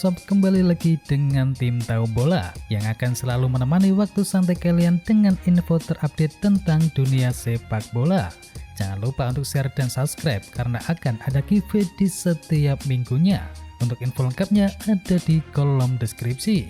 Sob, kembali lagi dengan tim Tahu Bola yang akan selalu menemani waktu santai kalian dengan info terupdate tentang dunia sepak bola. Jangan lupa untuk share dan subscribe karena akan ada giveaway di setiap minggunya. Untuk info lengkapnya ada di kolom deskripsi.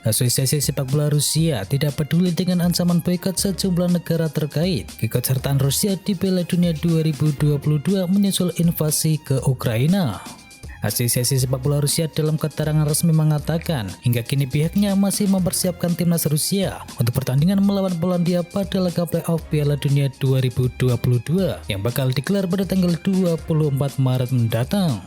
Asosiasi Sepak Bola Rusia tidak peduli dengan ancaman boikot sejumlah negara terkait keikutsertaan Rusia di Piala Dunia 2022 menyusul invasi ke Ukraina. Asosiasi Sepak Bola Rusia dalam keterangan resmi mengatakan hingga kini pihaknya masih mempersiapkan timnas Rusia untuk pertandingan melawan Polandia pada laga playoff Piala Dunia 2022 yang bakal digelar pada tanggal 24 Maret mendatang.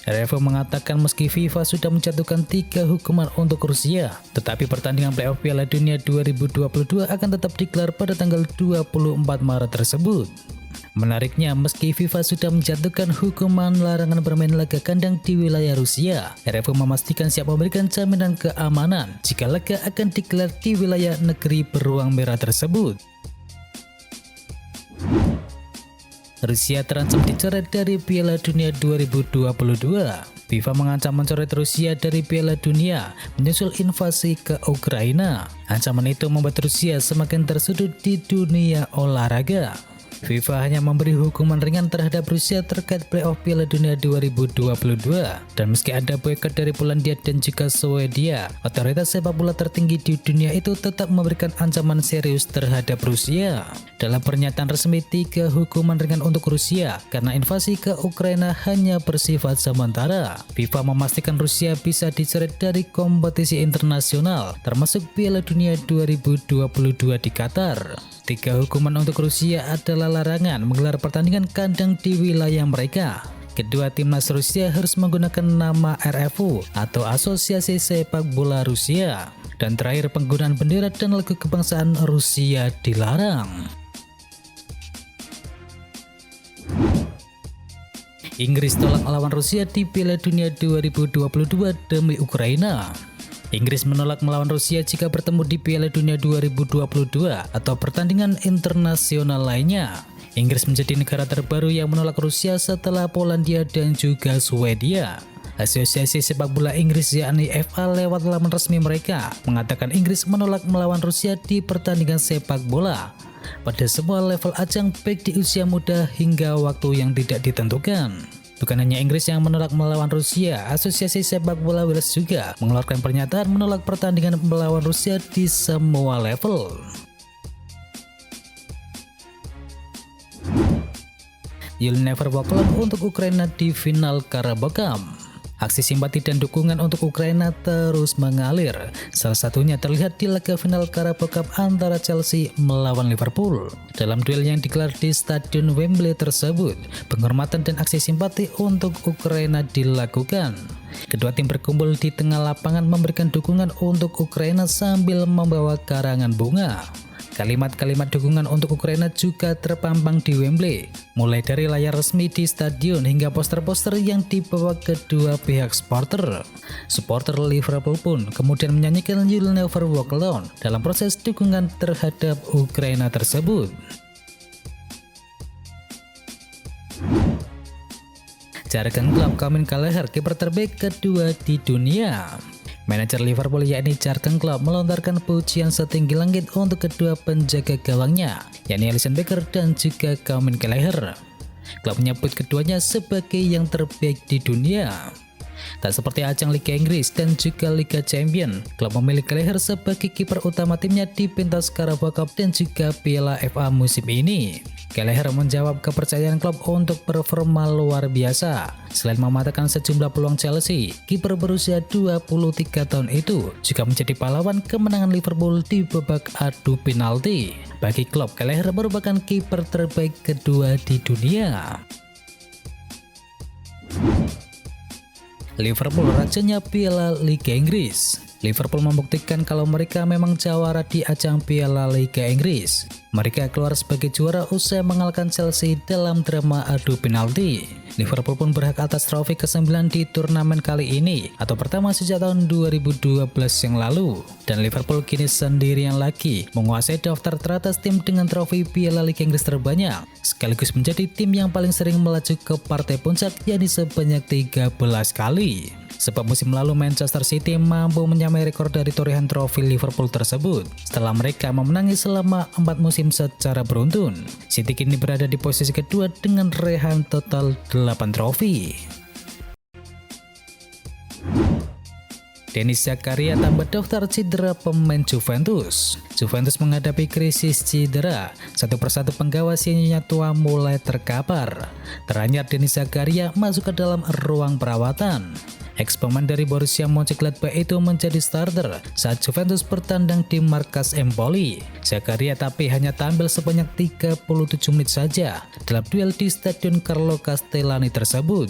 RFU mengatakan meski FIFA sudah menjatuhkan 3 hukuman untuk Rusia, tetapi pertandingan playoff Piala Dunia 2022 akan tetap digelar pada tanggal 24 Maret tersebut. Menariknya, meski FIFA sudah menjatuhkan hukuman larangan bermain laga kandang di wilayah Rusia, RFU memastikan siap memberikan jaminan keamanan jika laga akan digelar di wilayah negeri beruang merah tersebut. Rusia terancam dicoret dari Piala Dunia 2022. FIFA mengancam mencoret Rusia dari Piala Dunia menyusul invasi ke Ukraina. Ancaman itu membuat Rusia semakin tersudut di dunia olahraga. FIFA hanya memberi hukuman ringan terhadap Rusia terkait playoff Piala Dunia 2022. Dan meski ada boikot dari Polandia dan juga Swedia, otoritas sepak bola tertinggi di dunia itu tetap memberikan ancaman serius terhadap Rusia. Dalam pernyataan resmi, 3 hukuman ringan untuk Rusia karena invasi ke Ukraina hanya bersifat sementara. FIFA memastikan Rusia bisa dicoret dari kompetisi internasional, termasuk Piala Dunia 2022 di Qatar. 3 hukuman untuk Rusia adalah larangan menggelar pertandingan kandang di wilayah mereka. Kedua, timnas Rusia harus menggunakan nama RFU atau Asosiasi Sepak Bola Rusia. Dan terakhir, penggunaan bendera dan lagu kebangsaan Rusia dilarang. Inggris tolak melawan Rusia di Piala Dunia 2022 demi Ukraina. Inggris menolak melawan Rusia jika bertemu di Piala Dunia 2022 atau pertandingan internasional lainnya. Inggris menjadi negara terbaru yang menolak Rusia setelah Polandia dan juga Swedia. Asosiasi Sepak Bola Inggris yakni FA lewat laman resmi mereka mengatakan Inggris menolak melawan Rusia di pertandingan sepak bola pada semua level ajang baik di usia muda hingga waktu yang tidak ditentukan. Bukan hanya Inggris yang menolak melawan Rusia, Asosiasi Sepak Bola Wales juga mengeluarkan pernyataan menolak pertandingan melawan Rusia di semua level. You'll never walk alone untuk Ukraina di final Carabao Cup. Aksi simpati dan dukungan untuk Ukraina terus mengalir. Salah satunya terlihat di laga final Carabao Cup antara Chelsea melawan Liverpool. Dalam duel yang digelar di Stadion Wembley tersebut, penghormatan dan aksi simpati untuk Ukraina dilakukan. Kedua tim berkumpul di tengah lapangan memberikan dukungan untuk Ukraina sambil membawa karangan bunga. Kalimat-kalimat dukungan untuk Ukraina juga terpampang di Wembley, mulai dari layar resmi di stadion hingga poster-poster yang dibawa kedua pihak supporter. Supporter Liverpool pun kemudian menyanyikan You'll Never Walk Alone dalam proses dukungan terhadap Ukraina tersebut. Jurgen Klopp Kamin Kelleher, kiper terbaik kedua di dunia. Manajer Liverpool yakni Jurgen Klopp melontarkan pujian setinggi langit untuk kedua penjaga gawangnya, yakni Alisson Becker dan juga Kamin Kelleher. Klopp menyebut keduanya sebagai yang terbaik di dunia. Tak seperti ajang Liga Inggris dan juga Liga Champions, Klopp memilih Kelleher sebagai kiper utama timnya di pentas Carabao Cup dan juga Piala FA musim ini. Kelleher menjawab kepercayaan Klopp untuk performa luar biasa. Selain mematahkan sejumlah peluang Chelsea, kiper berusia 23 tahun itu juga menjadi pahlawan kemenangan Liverpool di babak adu penalti. Bagi Klopp, Kelleher merupakan kiper terbaik kedua di dunia. Liverpool rajanya Piala Liga Inggris. Liverpool membuktikan kalau mereka memang jawara di ajang Piala Liga Inggris. Mereka keluar sebagai juara usai mengalahkan Chelsea dalam drama adu penalti. Liverpool pun berhak atas trofi ke-9 di turnamen kali ini atau pertama sejak tahun 2012 yang lalu. Dan Liverpool kini sendirian lagi menguasai daftar teratas tim dengan trofi Piala Liga Inggris terbanyak, sekaligus menjadi tim yang paling sering melaju ke partai puncak, yakni sebanyak 13 kali. Sebab musim lalu Manchester City mampu menyamai rekor dari torehan trofi Liverpool tersebut setelah mereka memenangi selama 4 musim secara beruntun. City kini berada di posisi kedua dengan raihan total 8 trofi. Denis Zakaria tambah daftar cedera pemain Juventus. Juventus menghadapi krisis cedera. Satu persatu penggawa seniornya tua mulai terkapar. Teranyar Denis Zakaria masuk ke dalam ruang perawatan. Ex-pemain dari Borussia Mönchengladbach itu menjadi starter saat Juventus bertandang di markas Empoli. Zakaria tapi hanya tampil sebanyak 37 menit saja dalam duel di Stadion Carlo Castellani tersebut.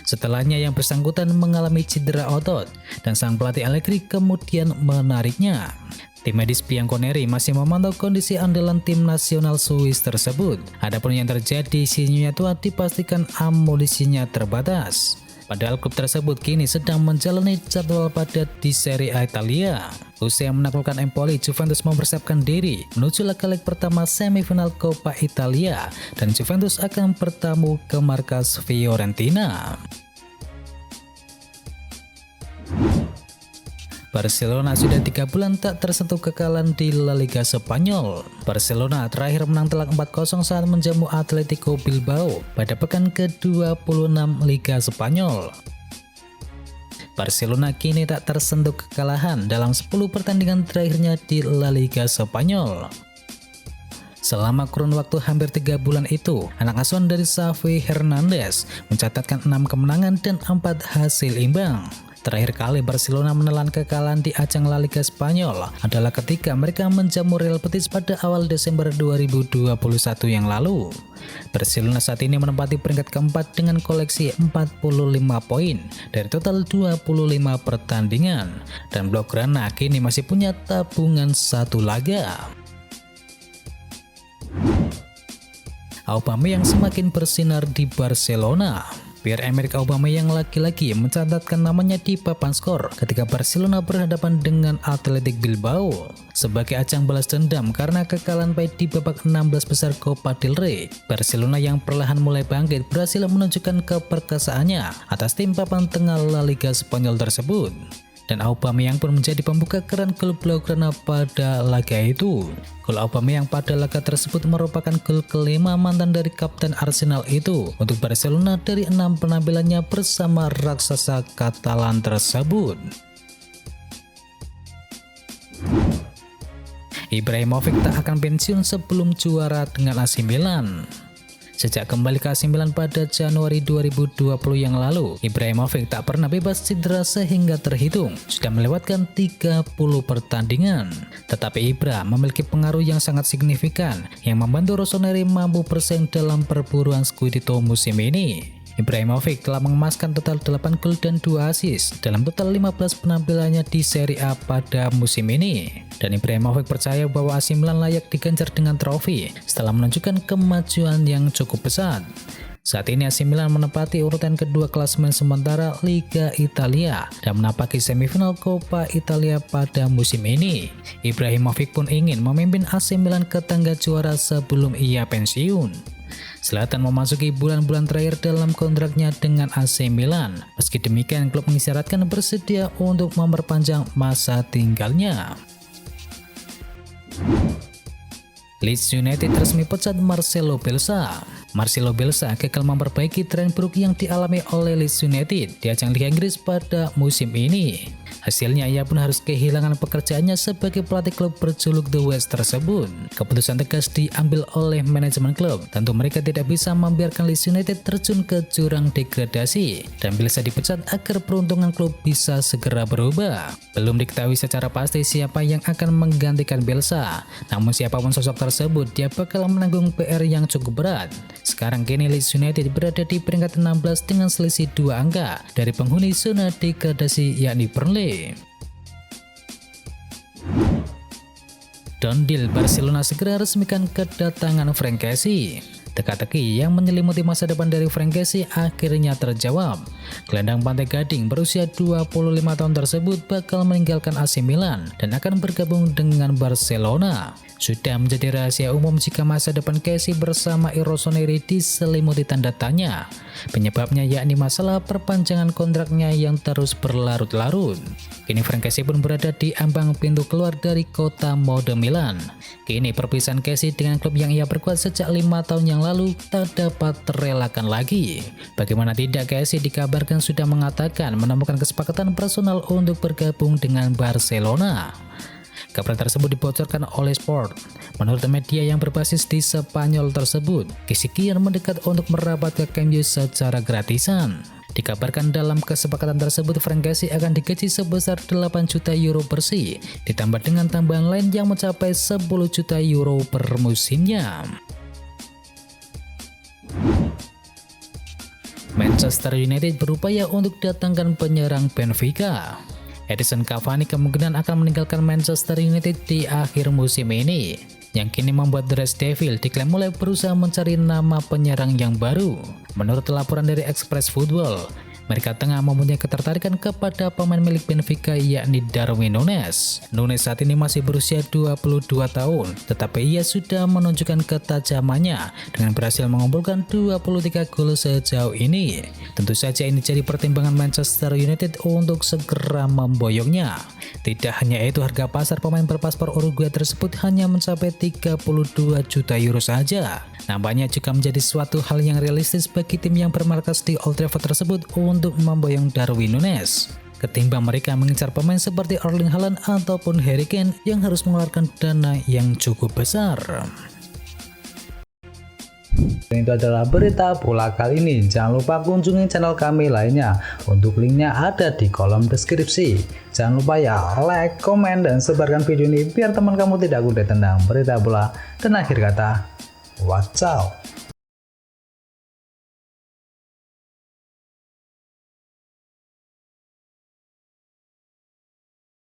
Setelahnya yang bersangkutan mengalami cedera otot dan sang pelatih Allegri kemudian menariknya. Tim medis Bianconeri masih memantau kondisi andalan tim nasional Swiss tersebut. Adapun yang terjadi, seniornya tua dipastikan amunisinya terbatas. Padahal klub tersebut kini sedang menjalani jadwal padat di Serie A Italia. Usai menaklukkan Empoli, Juventus mempersiapkan diri menuju leg pertama semifinal Coppa Italia dan Juventus akan bertamu ke markas Fiorentina. Barcelona sudah 3 bulan tak tersentuh kekalahan di La Liga Spanyol. Barcelona terakhir menang telak 4-0 saat menjamu Atletico Bilbao pada pekan ke-26 Liga Spanyol. Barcelona kini tak tersentuh kekalahan dalam 10 pertandingan terakhirnya di La Liga Spanyol. Selama kurun waktu hampir 3 bulan itu, anak asuhan dari Xavi Hernandez mencatatkan 6 kemenangan dan 4 hasil imbang. Terakhir kali Barcelona menelan kekalahan di ajang La Liga Spanyol adalah ketika mereka menjamu Real Betis pada awal Desember 2021 yang lalu. Barcelona saat ini menempati peringkat keempat dengan koleksi 45 poin dari total 25 pertandingan, dan Blaugrana kini masih punya tabungan 1 laga. Aubameyang semakin bersinar di Barcelona. Pierre-Emerick Aubameyang lagi-lagi mencatatkan namanya di papan skor ketika Barcelona berhadapan dengan Athletic Bilbao sebagai ajang balas dendam karena kekalahan pahit di babak 16 besar Copa del Rey. Barcelona yang perlahan mulai bangkit berhasil menunjukkan keperkasaannya atas tim papan tengah La Liga Spanyol tersebut. Dan Aubameyang pun menjadi pembuka keran klub Blaugrana pada laga itu. Gol Aubameyang pada laga tersebut merupakan gol kelima mantan dari kapten Arsenal itu untuk Barcelona dari 6 penampilannya bersama raksasa Katalan tersebut. Ibrahimovic tak akan pensiun sebelum juara dengan AC Milan. Sejak kembali ke AC Milan pada Januari 2020 yang lalu, Ibrahimovic tak pernah bebas cedera sehingga terhitung sudah melewatkan 30 pertandingan. Tetapi Ibra memiliki pengaruh yang sangat signifikan yang membantu Rossoneri mampu bersaing dalam perburuan Scudetto musim ini. Ibrahimovic telah mengemaskan total 8 gol dan 2 assist dalam total 15 penampilannya di Serie A pada musim ini. Dan Ibrahimovic percaya bahwa AC Milan layak diganjar dengan trofi setelah menunjukkan kemajuan yang cukup pesat. Saat ini AC Milan menempati urutan kedua klasemen sementara Liga Italia dan menapaki semifinal Coppa Italia pada musim ini. Ibrahimovic pun ingin memimpin AC Milan ke tangga juara sebelum ia pensiun. Zlatan memasuki bulan-bulan terakhir dalam kontraknya dengan AC Milan. Meski demikian, klub mengisyaratkan bersedia untuk memperpanjang masa tinggalnya. Leeds United resmi pecat Marcelo Bielsa. Marcelo Bielsa gagal memperbaiki tren buruk yang dialami oleh Leeds United di ajang Liga Inggris pada musim ini. Hasilnya ia pun harus kehilangan pekerjaannya sebagai pelatih klub berjuluk The West tersebut. Keputusan tegas diambil oleh manajemen klub. Tentu mereka tidak bisa membiarkan Leeds United terjun ke jurang degradasi dan Bielsa dipecat agar peruntungan klub bisa segera berubah. Belum diketahui secara pasti siapa yang akan menggantikan Bielsa. Namun siapapun sosok tersebut, dia bakal menanggung PR yang cukup berat. Sekarang kini Leeds United berada di peringkat 16 dengan selisih 2 angka dari penghuni zona degradasi yakni Burnley. Don deal, Barcelona segera resmikan kedatangan Franck Kessie. Teka-teki yang menyelimuti masa depan dari Franck Kessie akhirnya terjawab. Gelandang Pantai Gading berusia 25 tahun tersebut bakal meninggalkan AC Milan dan akan bergabung dengan Barcelona. Sudah menjadi rahasia umum jika masa depan Kessie bersama Rossoneri diselimuti tanda tanya. Penyebabnya yakni masalah perpanjangan kontraknya yang terus berlarut-larut. Kini Franck Kessie pun berada di ambang pintu keluar dari kota mode Milan. Kini perpisahan Kessie dengan klub yang ia perkuat sejak 5 tahun yang lalu tak dapat terelakkan lagi. Bagaimana tidak, Kessie dikabarkan sudah mengatakan menemukan kesepakatan personal untuk bergabung dengan Barcelona. Kabar tersebut dibocorkan oleh Sport. Menurut media yang berbasis di Spanyol tersebut, Kessie kian mendekat untuk merapat ke Camp Nou secara gratisan. Dikabarkan dalam kesepakatan tersebut Franck Kessie akan digaji sebesar 8 juta euro bersih, ditambah dengan tambahan lain yang mencapai 10 juta euro per musimnya. Manchester United berupaya untuk datangkan penyerang Benfica. Edinson Cavani kemungkinan akan meninggalkan Manchester United di akhir musim ini, yang kini membuat The Red Devils diklaim mulai berusaha mencari nama penyerang yang baru. Menurut laporan dari Express Football, mereka tengah mempunyai ketertarikan kepada pemain milik Benfica yakni Darwin Núñez. Núñez saat ini masih berusia 22 tahun, tetapi ia sudah menunjukkan ketajamannya dengan berhasil mengumpulkan 23 gol sejauh ini. Tentu saja ini jadi pertimbangan Manchester United untuk segera memboyongnya. Tidak hanya itu, harga pasar pemain berpaspor Uruguay tersebut hanya mencapai 32 juta euro saja. Nampaknya juga menjadi suatu hal yang realistis bagi tim yang bermarkas di Old Trafford tersebut untuk memboyong Darwin Núñez, ketimbang mereka mengincar pemain seperti Erling Haaland ataupun Harry Kane yang harus mengeluarkan dana yang cukup besar. Itu adalah berita bola kali ini. Jangan lupa kunjungi channel kami lainnya. Untuk linknya ada di kolom deskripsi. Jangan lupa ya like, komen, dan sebarkan video ini biar teman kamu tidak kudet tentang berita bola. Dan akhir kata, watch out.